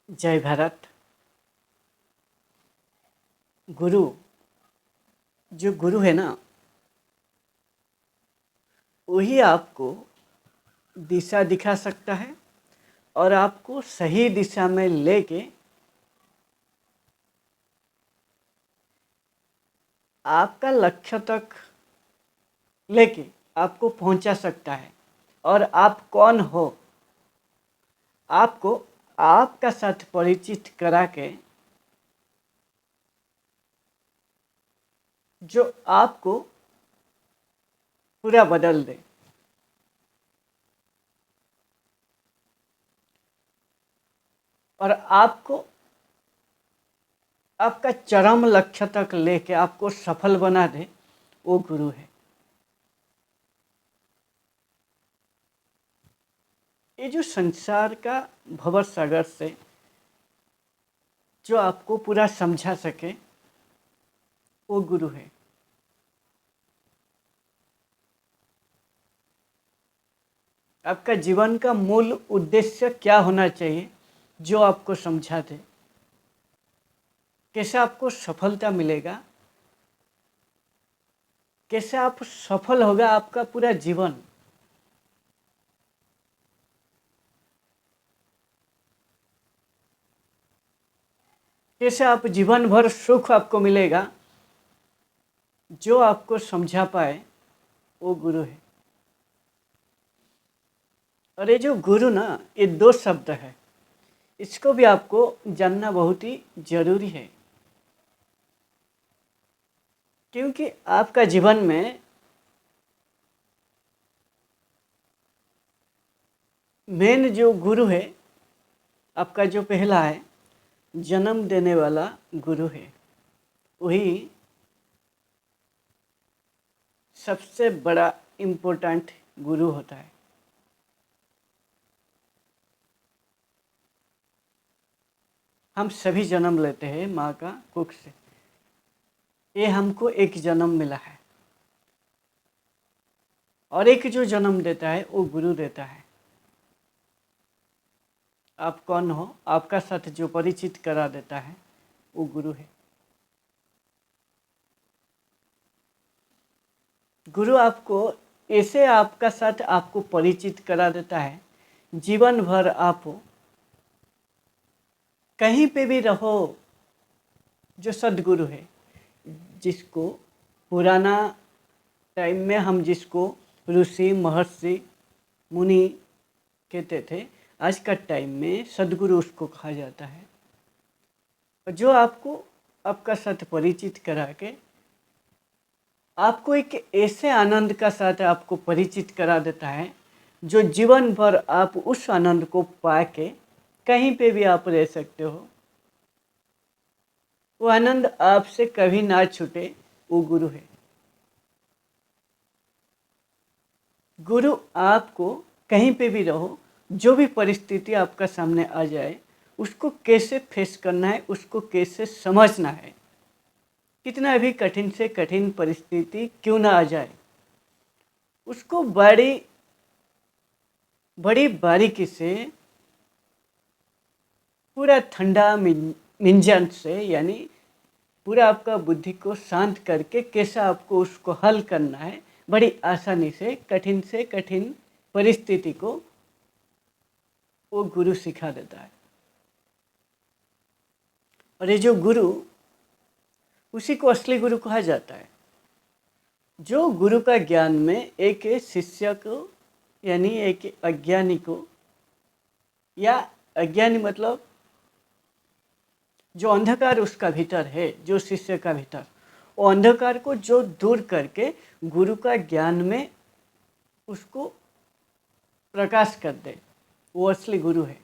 जय भारत। गुरु, जो गुरु है ना, वही आपको दिशा दिखा सकता है और आपको सही दिशा में लेके आपका लक्ष्य तक लेके आपको पहुंचा सकता है। और आप कौन हो, आपको आपका साथ परिचित करा के जो आपको पूरा बदल दे। और आपको आपका चरम लक्ष्य तक लेके आपको सफल बना दे, वो गुरु है। ये जो संसार का भंवर सागर से जो आपको पूरा समझा सके, वो गुरु है। आपका जीवन का मूल उद्देश्य क्या होना चाहिए, जो आपको समझा दे। कैसे आपको सफलता मिलेगा, कैसे आप सफल होगा आपका पूरा जीवन। कैसे आप जीवन भर सुख आपको मिलेगा, जो आपको समझा पाए, वो गुरु है। और ये जो गुरु ना, ये दो शब्द है, इसको भी आपको जानना बहुत ही जरूरी है। क्योंकि आपका जीवन में मेन जो गुरु है, आपका जो पहला है, जन्म देने वाला गुरु है। वही सबसे बड़ा इम्पोर्टेंट गुरु होता है। हम सभी जन्म लेते हैं माँ का कुख से। ये हमको एक जन्म मिला है, और एक जो जन्म देता है वो गुरु देता है। आप कौन हो, आपका साथ जो परिचित करा देता है, वो गुरु है। गुरु आपको ऐसे आपका साथ आपको परिचित करा देता है, जीवन भर आप कहीं पे भी रहो। जो सद्गुरु है, जिसको पुराना टाइम में हम जिसको ऋषि महर्षि मुनि कहते थे, आज का टाइम में सद्गुरु उसको कहा जाता है। जो आपको आपका साथ परिचित करा के आपको एक ऐसे आनंद का साथ आपको परिचित करा देता है, जो जीवन भर आप उस आनंद को पाके कहीं पे भी आप रह सकते हो। वो आनंद आपसे कभी ना छूटे, वो गुरु है। गुरु आपको कहीं पे भी रहो, जो भी परिस्थिति आपका सामने आ जाए, उसको कैसे फेस करना है, उसको कैसे समझना है। कितना भी कठिन से कठिन परिस्थिति क्यों ना आ जाए, उसको बड़ी बारीकी से पूरा ठंडा मिंजन से, यानी पूरा आपका बुद्धि को शांत करके कैसे आपको उसको हल करना है, बड़ी आसानी से कठिन परिस्थिति को वो गुरु सिखा देता है। और ये जो गुरु, उसी को असली गुरु कहा जाता है। जो गुरु का ज्ञान में एक शिष्य को, यानी एक अज्ञानी को, या अज्ञानी मतलब जो अंधकार उसका भीतर है, जो शिष्य का भीतर, वो अंधकार को जो दूर करके गुरु का ज्ञान में उसको प्रकाश कर दे, वो असली गुरु है।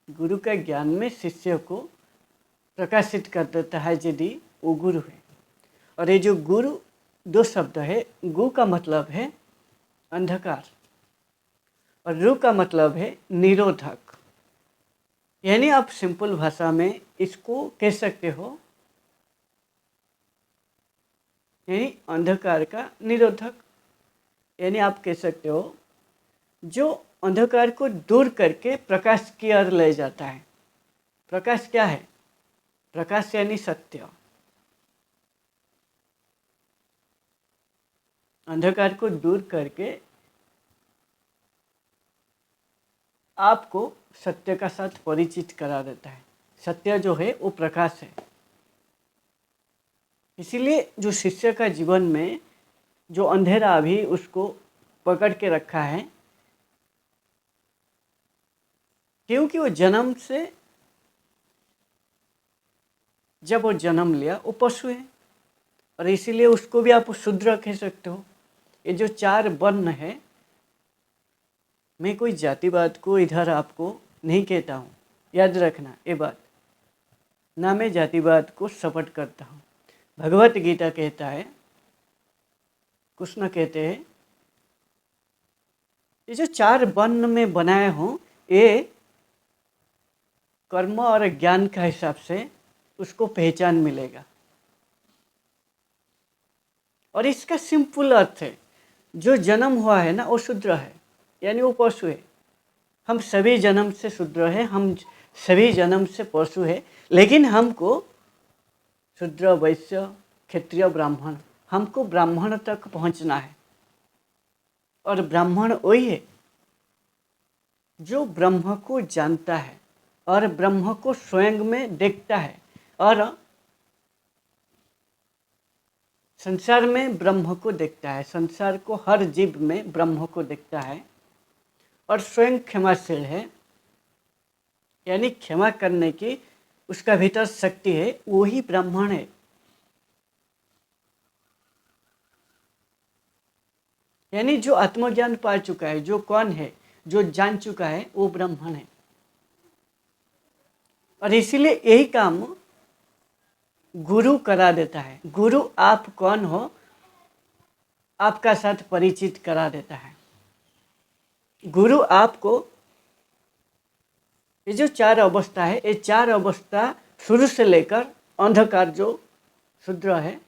गुरु का ज्ञान में शिष्य को प्रकाशित कर देता है यदि, वो गुरु है। और ये जो गुरु दो शब्द है, गु का मतलब है अंधकार और रु का मतलब है निरोधक। यानी आप सिंपल भाषा में इसको कह सकते हो, यानी अंधकार का निरोधक। यानी आप कह सकते हो, जो अंधकार को दूर करके प्रकाश की ओर ले जाता है। प्रकाश क्या है? प्रकाश यानी सत्य। अंधकार को दूर करके आपको सत्य का साथ परिचित करा देता है। सत्य जो है वो प्रकाश है। इसीलिए जो शिष्य का जीवन में जो अंधेरा अभी उसको पकड़ के रखा है, क्योंकि वो जन्म से, जब वो जन्म लिया वो पशु है, और इसीलिए उसको भी आप शूद्र कह सकते हो। ये जो 4 वर्ण है, मैं कोई जातिवाद को इधर आपको नहीं कहता हूँ, याद रखना ये बात। ना मैं जातिवाद को सपोर्ट करता हूँ। भगवत गीता कहता है, कृष्ण कहते हैं, ये जो 4 वर्ण में बनाए हूँ, ये कर्म और ज्ञान का हिसाब से उसको पहचान मिलेगा। और इसका सिंपल अर्थ है, जो जन्म हुआ है ना वो शूद्र है, यानी वो पशु है। हम सभी जन्म से शूद्र है, हम सभी जन्म से पशु है, लेकिन हमको शूद्र, वैश्य, क्षत्रिय, ब्राह्मण, हमको ब्राह्मण तक पहुंचना है। और ब्राह्मण वही है जो ब्रह्म को जानता है और ब्रह्म को स्वयं में देखता है, और संसार में ब्रह्म को देखता है, संसार को, हर जीव में ब्रह्म को देखता है, और स्वयं क्षमाशील है, यानी क्षमा करने की उसका भीतर शक्ति है, वही ब्राह्मण है। यानी जो आत्मज्ञान पा चुका है, जो कौन है, जो जान चुका है, वो ब्राह्मण है। और इसीलिए यही काम गुरु करा देता है। गुरु आप कौन हो आपका साथ परिचित करा देता है। गुरु आपको ये जो 4 अवस्था है, ये 4 अवस्था शुरू से लेकर अंधकार, जो शूद्र है,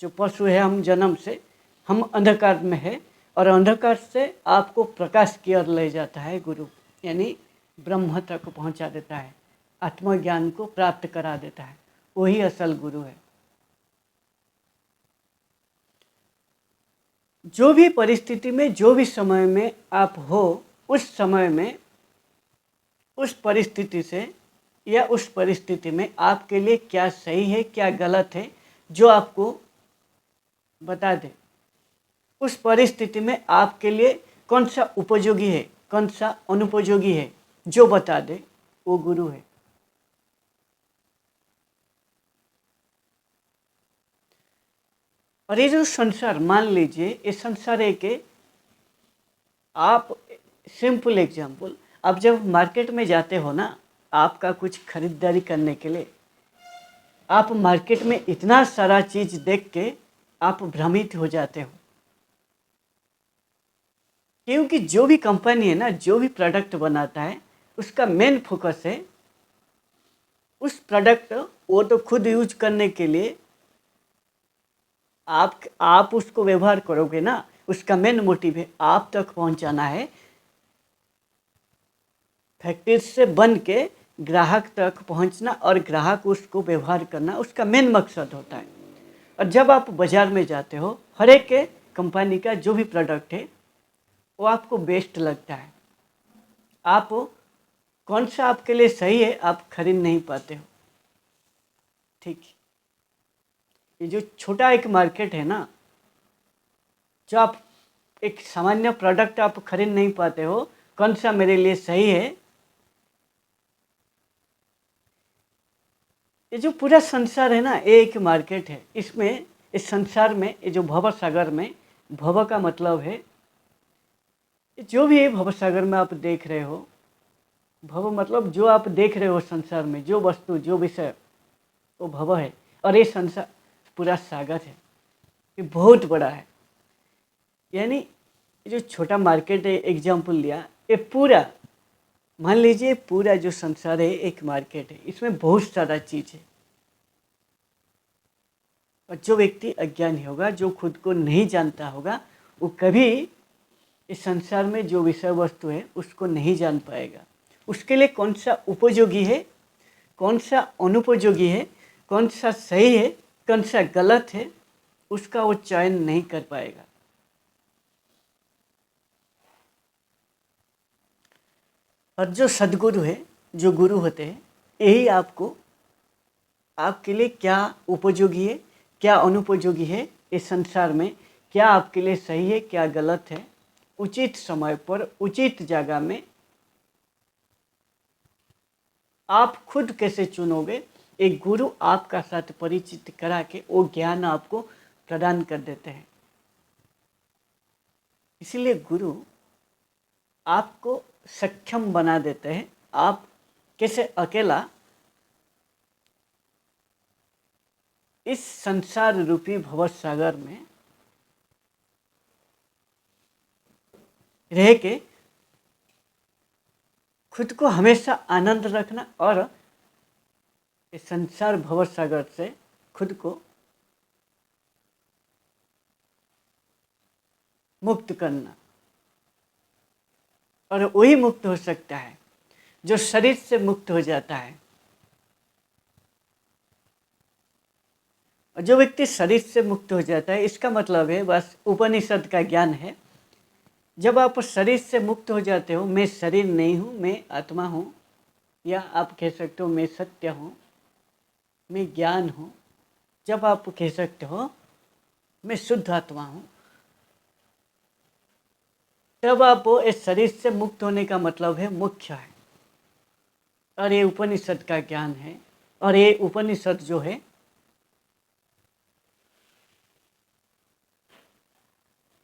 जो पशु है, हम जन्म से हम अंधकार में है, और अंधकार से आपको प्रकाश की ओर ले जाता है गुरु, यानी ब्रह्म तक पहुंचा देता है, आत्मज्ञान को प्राप्त करा देता है। वही असल गुरु है। जो भी परिस्थिति में, जो भी समय में आप हो, उस समय में, उस परिस्थिति से या उस परिस्थिति में आपके लिए क्या सही है, क्या गलत है, जो आपको बता दे। उस परिस्थिति में आपके लिए कौन सा उपयोगी है, कौन सा अनुपयोगी है, जो बता दे, वो गुरु है। और ये जो संसार, मान लीजिए ये संसार है कि आप, सिंपल एग्जाम्पल, आप जब मार्केट में जाते हो ना, आपका कुछ खरीदारी करने के लिए, आप मार्केट में इतना सारा चीज़ देख के आप भ्रमित हो जाते हो, क्योंकि जो भी कंपनी है ना, जो भी प्रोडक्ट बनाता है, उसका मेन फोकस है उस प्रोडक्ट, वो तो खुद यूज करने के लिए आप उसको व्यवहार करोगे ना, उसका मेन मोटिव है आप तक पहुंचाना है, फैक्ट्री से बन के ग्राहक तक पहुंचना, और ग्राहक उसको व्यवहार करना, उसका मेन मकसद होता है। और जब आप बाज़ार में जाते हो, हर एक कंपनी का जो भी प्रोडक्ट है वो आपको बेस्ट लगता है, आप कौन सा आपके लिए सही है आप खरीद नहीं पाते हो। ठीक, ये जो छोटा एक मार्केट है ना, जो आप एक सामान्य प्रोडक्ट आप खरीद नहीं पाते हो, कौन सा मेरे लिए सही है, ये जो पूरा संसार है ना, ये एक मार्केट है। इसमें, इस संसार में, ये जो भव सागर में, भव का मतलब है जो भी है भव सागर में आप देख रहे हो, भव मतलब जो आप देख रहे हो संसार में, जो वस्तु, जो विषय, वो भव है। और ये संसार पूरा सागर है, ये बहुत बड़ा है। यानी ये जो छोटा मार्केट है, एग्जाम्पल लिया, ये पूरा, मान लीजिए पूरा जो संसार है एक मार्केट है, इसमें बहुत सारा चीज़ है। और जो व्यक्ति अज्ञानी होगा, जो खुद को नहीं जानता होगा, वो कभी इस संसार में जो विषय वस्तु है उसको नहीं जान पाएगा। उसके लिए कौन सा उपयोगी है, कौन सा अनुपयोगी है, कौन सा सही है, कौन सा गलत है, उसका वो चयन नहीं कर पाएगा। और जो सद्गुरु है, जो गुरु होते हैं, यही आपको आपके लिए क्या उपयोगी है, क्या अनुपयोगी है, इस संसार में क्या आपके लिए सही है, क्या गलत है, उचित समय पर उचित जगह में आप खुद कैसे चुनोगे, एक गुरु आपका साथ परिचित करा के वो ज्ञान आपको प्रदान कर देते हैं। इसलिए गुरु आपको सक्षम बना देते हैं। आप कैसे अकेला इस संसार रूपी भव सागर में रह के खुद को हमेशा आनंद रखना और इस संसार भव सागर से खुद को मुक्त करना। और वही मुक्त हो सकता है जो शरीर से मुक्त हो जाता है। और जो व्यक्ति शरीर से मुक्त हो जाता है, इसका मतलब है बस उपनिषद का ज्ञान है। जब आप शरीर से मुक्त हो जाते हो, मैं शरीर नहीं हूँ, मैं आत्मा हूँ, या आप कह सकते हो मैं सत्य हूँ, मैं ज्ञान हूँ, जब आप कह सकते हो मैं शुद्ध आत्मा हूँ, तब आप इस शरीर से मुक्त होने का मतलब है मुख्य है। और ये उपनिषद का ज्ञान है। और ये उपनिषद जो है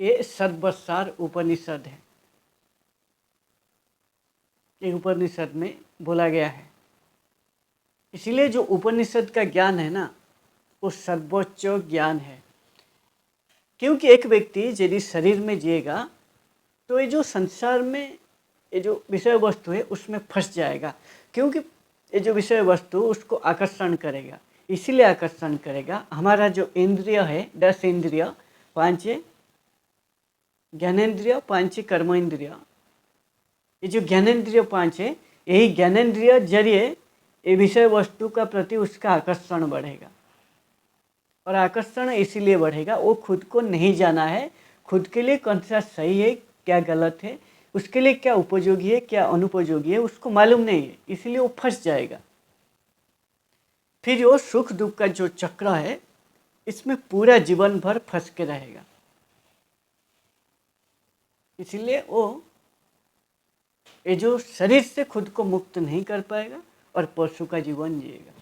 ये सर्वसार उपनिषद है। ये उपनिषद में बोला गया है। इसलिए जो उपनिषद का ज्ञान है ना, वो सर्वोच्च ज्ञान है। क्योंकि एक व्यक्ति यदि शरीर में जिएगा तो ये जो संसार में ये जो विषय वस्तु है उसमें फंस जाएगा। क्योंकि ये जो विषय वस्तु उसको आकर्षण करेगा, इसीलिए आकर्षण करेगा। हमारा जो इंद्रिय है, 10 इंद्रिय, 5 ज्ञानेन्द्रिय, 5 कर्मेंद्रिय, ये जो ज्ञानेन्द्रिय 5 है, यही ज्ञानेन्द्रिय जरिए ये विषय वस्तु का प्रति उसका आकर्षण बढ़ेगा। और आकर्षण इसीलिए बढ़ेगा, वो खुद को नहीं जाना है, खुद के लिए कौन सा सही है, क्या गलत है, उसके लिए क्या उपयोगी है, क्या अनुपयोगी है, उसको मालूम नहीं है, इसलिए वो फंस जाएगा। फिर वो सुख दुख का जो चक्र है इसमें पूरा जीवन भर फंस के रहेगा। इसलिए वो ये जो शरीर से खुद को मुक्त नहीं कर पाएगा और पशु का जीवन जिएगा।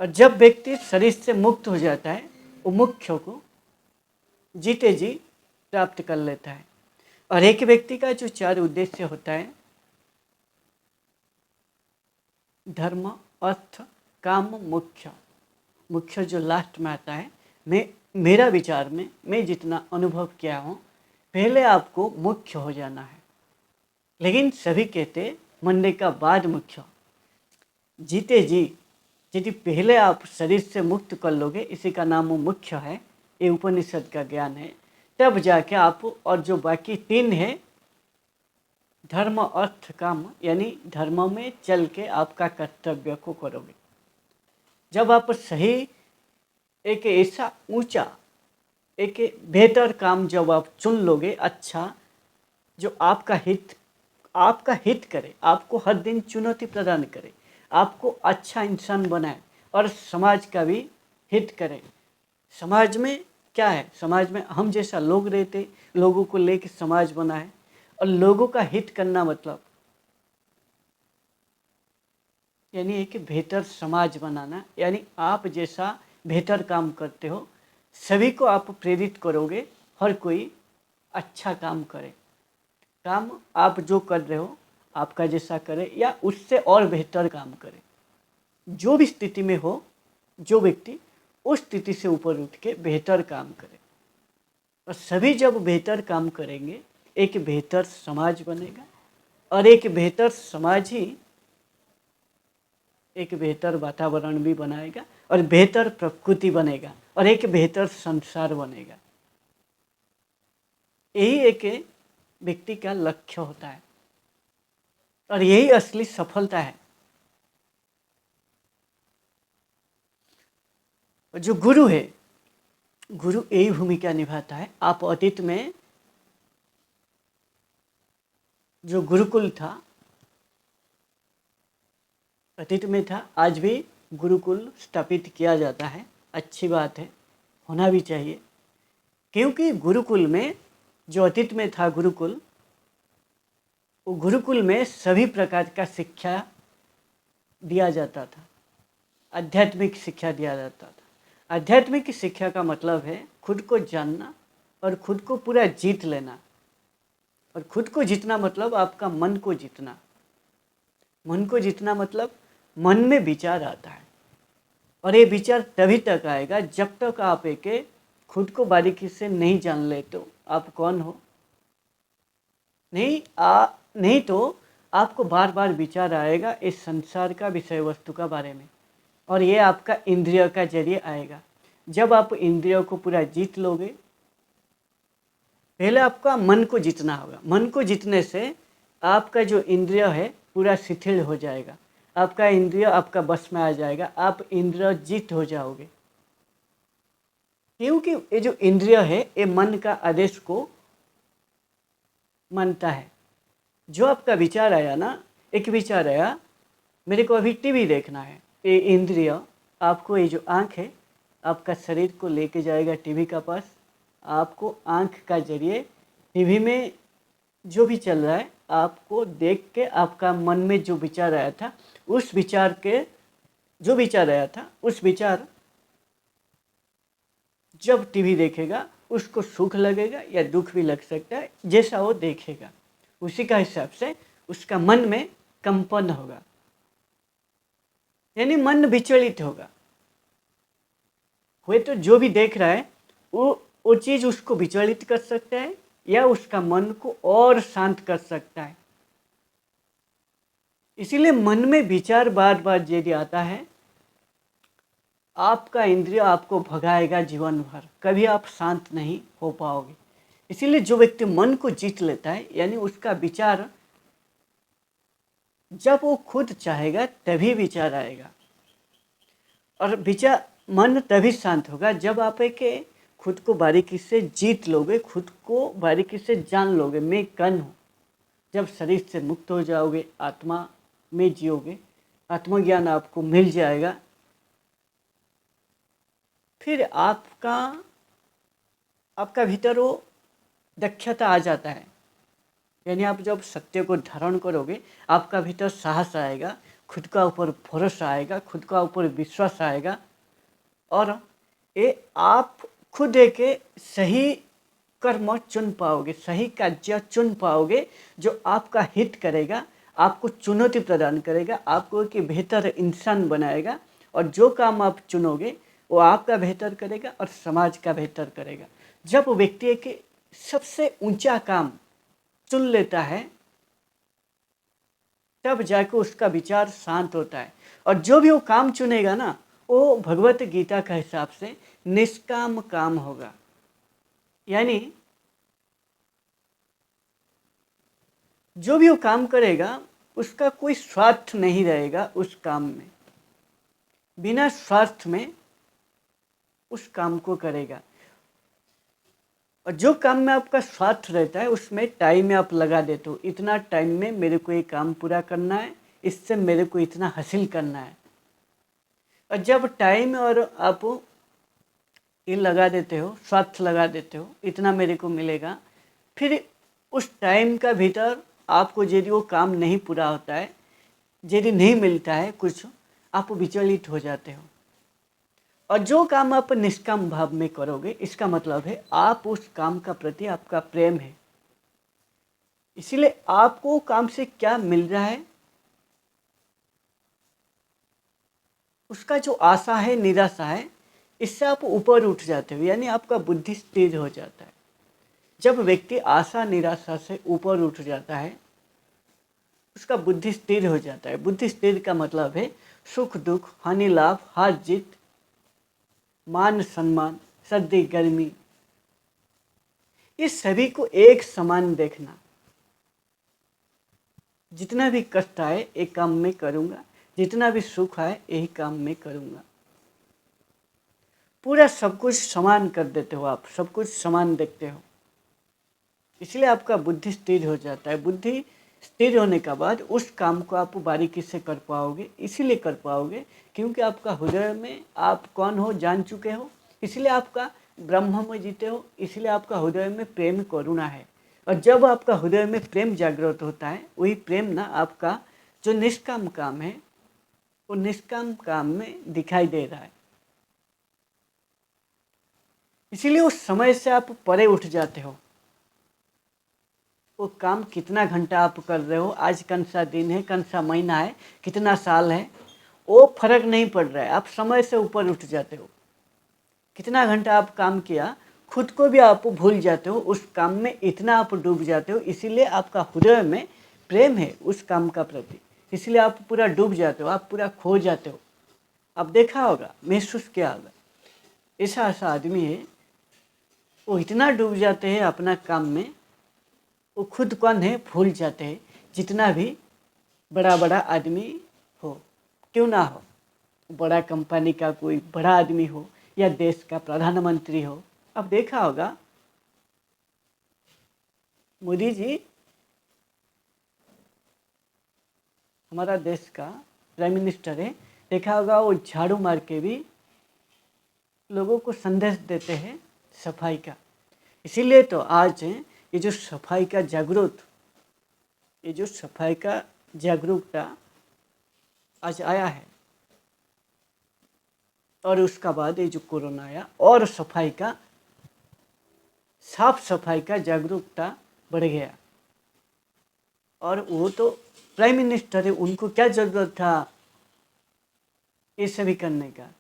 और जब व्यक्ति शरीर से मुक्त हो जाता है, वो मुख्य को जीते जी प्राप्त कर लेता है। और एक व्यक्ति का जो 4 उद्देश्य होता है, धर्म, अर्थ, काम, मुख्य। मुख्य जो लास्ट में आता है, मेरा विचार में मैं जितना अनुभव किया हूँ, पहले आपको मुख्य हो जाना है। लेकिन सभी कहते मरने का बाद मुख्य। जीते जी यदि पहले आप शरीर से मुक्त कर लोगे, इसी का नाम मुख्य है, ये उपनिषद का ज्ञान है, तब जाके आप और जो बाकी 3 है, धर्म, अर्थ, काम, यानी धर्म में चल के आपका कर्तव्य को करोगे। जब आप सही एक ऐसा ऊंचा, एक बेहतर काम जब आप चुन लोगे, अच्छा, जो आपका हित करे, आपको हर दिन चुनौती प्रदान करे, आपको अच्छा इंसान बनाए और समाज का भी हित करे। समाज में क्या है, समाज में हम जैसा लोग रहते, लोगों को लेकर समाज बना है। और लोगों का हित करना मतलब यानी एक बेहतर समाज बनाना, यानी आप जैसा बेहतर काम करते हो, सभी को आप प्रेरित करोगे हर कोई अच्छा काम करे। काम आप जो कर रहे हो आपका जैसा करे या उससे और बेहतर काम करे। जो भी स्थिति में हो, जो व्यक्ति उस स्थिति से ऊपर उठ के बेहतर काम करे। और सभी जब बेहतर काम करेंगे, एक बेहतर समाज बनेगा। और एक बेहतर समाज ही एक बेहतर वातावरण भी बनाएगा और बेहतर प्रकृति बनेगा और एक बेहतर संसार बनेगा। यही एक व्यक्ति का लक्ष्य होता है और यही असली सफलता है। जो गुरु है, गुरु यही भूमिका निभाता है। आप अतीत में जो गुरुकुल था, अतीत में था, आज भी गुरुकुल स्थापित किया जाता है। अच्छी बात है, होना भी चाहिए, क्योंकि गुरुकुल में जो अतीत में था गुरुकुल, वो गुरुकुल में सभी प्रकार का शिक्षा दिया जाता था, आध्यात्मिक शिक्षा दिया जाता था। आध्यात्मिक शिक्षा का मतलब है खुद को जानना और खुद को पूरा जीत लेना। और खुद को जीतना मतलब आपका मन को जीतना। मन को जीतना मतलब मन में विचार आता है, और ये विचार तभी तक आएगा जब तक आप एक खुद को बारीकी से नहीं जान लेते हो आप कौन हो। नहीं तो आपको बार बार विचार आएगा इस संसार का, विषय वस्तु का बारे में, और ये आपका इंद्रिय का जरिए आएगा। जब आप इंद्रियों को पूरा जीत लोगे, पहले आपका मन को जीतना होगा। मन को जीतने से आपका जो इंद्रिय है पूरा शिथिल हो जाएगा, आपका इंद्रिय आपका बस में आ जाएगा, आप इंद्रिय जीत हो जाओगे। क्योंकि ये जो इंद्रिय है ये मन का आदेश को मानता है। जो आपका विचार आया ना, एक विचार आया मेरे को अभी टीवी देखना है, ये इंद्रिय आपको, ये जो आँख है आपका शरीर को लेके जाएगा टीवी का पास। आपको आँख का जरिए टीवी में जो भी चल रहा है आपको देख के, आपका मन में जो विचार आया था उस विचार के, जो विचार आया था उस विचार जब टीवी देखेगा उसको सुख लगेगा या दुख भी लग सकता है, जैसा वो देखेगा उसी का हिसाब से उसका मन में कंपन होगा, यानी मन विचलित होगा। हुए तो जो भी देख रहा है वो चीज़ उसको विचलित कर सकता है या उसका मन को और शांत कर सकता है। इसीलिए मन में विचार बार बार यदि आता है, आपका इंद्रिय आपको भगाएगा जीवन भर, कभी आप शांत नहीं हो पाओगे। इसीलिए जो व्यक्ति मन को जीत लेता है, यानी उसका विचार जब वो खुद चाहेगा तभी विचार आएगा, और विचार मन तभी शांत होगा जब आप एक खुद को बारीकी से जीत लोगे, खुद को बारीकी से जान लोगे मैं कौन हूँ। जब शरीर से मुक्त हो जाओगे, आत्मा में जियोगे, आत्मज्ञान आपको मिल जाएगा, फिर आपका भीतर वो दक्षता आ जाता है। यानी आप जब सत्य को धारण करोगे, आपका भीतर साहस आएगा, खुद का ऊपर भरोसा आएगा, खुद का ऊपर विश्वास आएगा, और ये आप खुद एक सही कर्म चुन पाओगे, सही कार्य चुन पाओगे जो आपका हित करेगा, आपको चुनौती प्रदान करेगा, आपको एक बेहतर इंसान बनाएगा। और जो काम आप चुनोगे वो आपका बेहतर करेगा और समाज का बेहतर करेगा। जब व्यक्ति एक सबसे ऊंचा काम चुन लेता है तब जाकर उसका विचार शांत होता है, और जो भी वो काम चुनेगा ना वो भगवत गीता के हिसाब से निष्काम काम होगा। यानी जो भी वो काम करेगा उसका कोई स्वार्थ नहीं रहेगा उस काम में, बिना स्वार्थ में उस काम को करेगा। और जो काम में आपका स्वार्थ रहता है उसमें टाइम आप लगा देते हो, इतना टाइम में मेरे को ये काम पूरा करना है, इससे मेरे को इतना हासिल करना है। और जब टाइम और आप ये लगा देते हो, स्वार्थ लगा देते हो, इतना मेरे को मिलेगा, फिर उस टाइम का भीतर आपको यदि वो काम नहीं पूरा होता है, यदि नहीं मिलता है कुछ, आप विचलित हो जाते हो। और जो काम आप निष्काम भाव में करोगे, इसका मतलब है आप उस काम का प्रति आपका प्रेम है। इसीलिए आपको काम से क्या मिल रहा है उसका जो आशा है, निराशा है, इससे आप ऊपर उठ जाते हो, यानी आपका बुद्धि स्थिर हो जाता है। जब व्यक्ति आशा निराशा से ऊपर उठ जाता है उसका बुद्धि स्थिर हो जाता है। बुद्धि स्थिर का मतलब है सुख दुख, हानि लाभ, हार जीत, मान सम्मान, सर्दी गर्मी, ये सभी को एक समान देखना। जितना भी कष्ट आए एक काम में करूँगा, जितना भी सुख आए यही काम में करूँगा। पूरा सब कुछ समान कर देते हो आप, सब कुछ समान देखते हो, इसलिए आपका बुद्धि स्थिर हो जाता है। बुद्धि स्थिर होने का बाद उस काम को आप बारीकी से कर पाओगे, इसीलिए कर पाओगे क्योंकि आपका हृदय में आप कौन हो जान चुके हो, इसलिए आपका ब्रह्म में जीते हो, इसलिए आपका हृदय में प्रेम करुणा है। और जब आपका हृदय में प्रेम जागृत होता है, वही प्रेम ना आपका जो निष्काम काम है वो निष्काम काम में दिखाई दे रहा है। इसीलिए उस समय से आप परे उठ जाते हो। वो काम कितना घंटा आप कर रहे हो, आज कौन सा दिन है, कौन सा महीना है, कितना साल है, वो फर्क नहीं पड़ रहा है, आप समय से ऊपर उठ जाते हो। कितना घंटा आप काम किया, खुद को भी आप भूल जाते हो, उस काम में इतना आप डूब जाते हो, इसीलिए आपका हृदय में प्रेम है उस काम का प्रति, इसलिए आप पूरा डूब जाते हो, आप पूरा खो जाते हो। आप देखा होगा, महसूस किया होगा, ऐसा ऐसा आदमी है वो इतना डूब जाते हैं अपना काम में, वो खुद कौन है भूल जाते हैं। जितना भी बड़ा बड़ा आदमी हो, क्यों ना हो, बड़ा कंपनी का कोई बड़ा आदमी हो या देश का प्रधानमंत्री हो, अब देखा होगा मोदी जी हमारा देश का प्राइम मिनिस्टर है, देखा होगा वो झाड़ू मार के भी लोगों को संदेश देते हैं सफाई का। इसीलिए तो आज ये जो सफाई का जागरूकता आज आया है, और उसका बाद ये जो कोरोना आया और साफ सफाई का जागरूकता बढ़ गया। और वो तो प्राइम मिनिस्टर है, उनको क्या ज़रूरत था ये सभी करने का,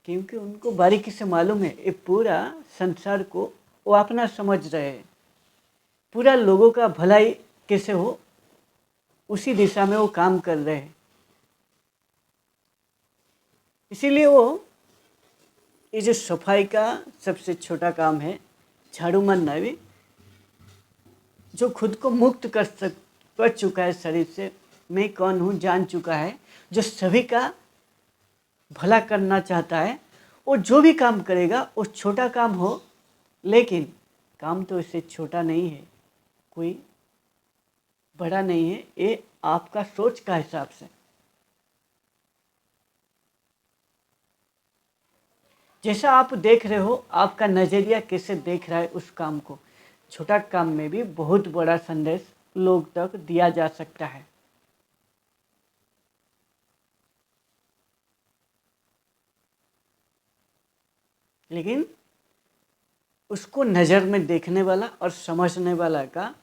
क्योंकि उनको बारीकी से मालूम है ये पूरा संसार को वो अपना समझ रहे हैं, पूरा लोगों का भलाई कैसे हो उसी दिशा में वो काम कर रहे हैं। इसीलिए वो ये जो सफाई का सबसे छोटा काम है, झाड़ू मारना भी, जो खुद को मुक्त कर चुका है शरीर से, मैं कौन हूँ जान चुका है, जो सभी का भला करना चाहता है, वो जो भी काम करेगा वो छोटा काम हो, लेकिन काम तो इससे छोटा नहीं है, कोई बड़ा नहीं है, ये आपका सोच का हिसाब से। जैसा आप देख रहे हो, आपका नज़रिया कैसे देख रहा है उस काम को, छोटा काम में भी बहुत बड़ा संदेश लोग तक दिया जा सकता है। लेकिन उसको नज़र में देखने वाला और समझने वाला का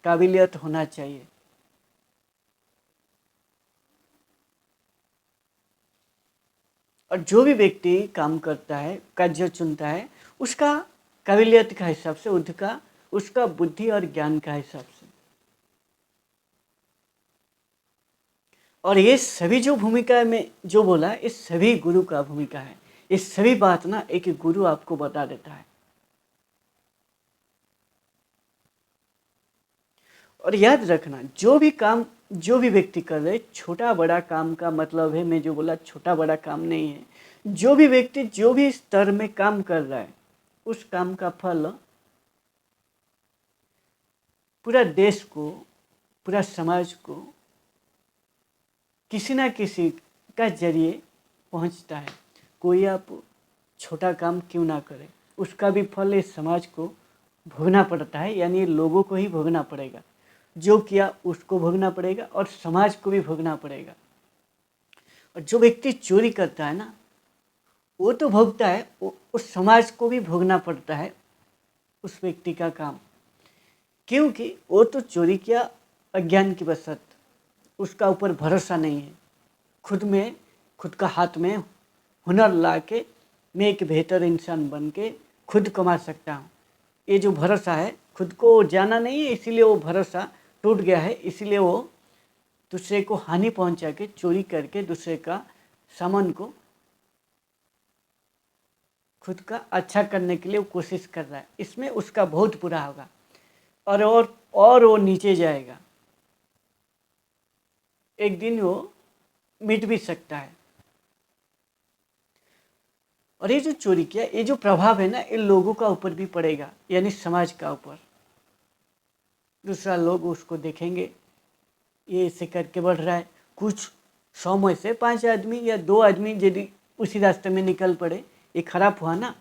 काबिलियत होना चाहिए। और जो भी व्यक्ति काम करता है, कार्य चुनता है, उसका काबिलियत का हिसाब से, उसका बुद्धि और ज्ञान का हिसाब से। और ये सभी जो भूमिका में जो बोला, ये सभी गुरु का भूमिका है, ये सभी बात ना एक गुरु आपको बता देता है। और याद रखना, जो भी व्यक्ति कर रहे, छोटा बड़ा काम का मतलब है, मैं जो बोला छोटा बड़ा काम नहीं है, जो भी व्यक्ति जो भी स्तर में काम कर रहा है, उस काम का फल पूरा देश को, पूरा समाज को किसी ना किसी का जरिए पहुंचता है। कोई आप छोटा काम क्यों ना करे, उसका भी फल इस समाज को भोगना पड़ता है, यानी लोगों को ही भोगना पड़ेगा, जो किया उसको भोगना पड़ेगा और समाज को भी भोगना पड़ेगा। और जो व्यक्ति चोरी करता है ना, वो तो भोगता है, उस समाज को भी भोगना पड़ता है उस व्यक्ति का काम, क्योंकि वो तो चोरी किया अज्ञान की वशत, उसका ऊपर भरोसा नहीं है, खुद का हाथ में हुनर ला के मैं एक बेहतर इंसान बन के खुद कमा सकता हूँ, ये जो भरोसा है, खुद को जाना नहीं है, इसीलिए वो भरोसा टूट गया है, इसीलिए वो दूसरे को हानि पहुंचा के, चोरी करके दूसरे का सामान को खुद का अच्छा करने के लिए वो कोशिश कर रहा है। इसमें उसका बहुत बुरा होगा और वो नीचे जाएगा। एक दिन वो मिट भी सकता है। और ये जो चोरी किया, ये जो प्रभाव है ना, ये लोगों का ऊपर भी पड़ेगा, यानी समाज का ऊपर। दूसरा लोग उसको देखेंगे, ये ऐसे करके बढ़ रहा है। कुछ 100 में से 5 आदमी या 2 आदमी यदि उसी रास्ते में निकल पड़े, ये खराब हुआ ना।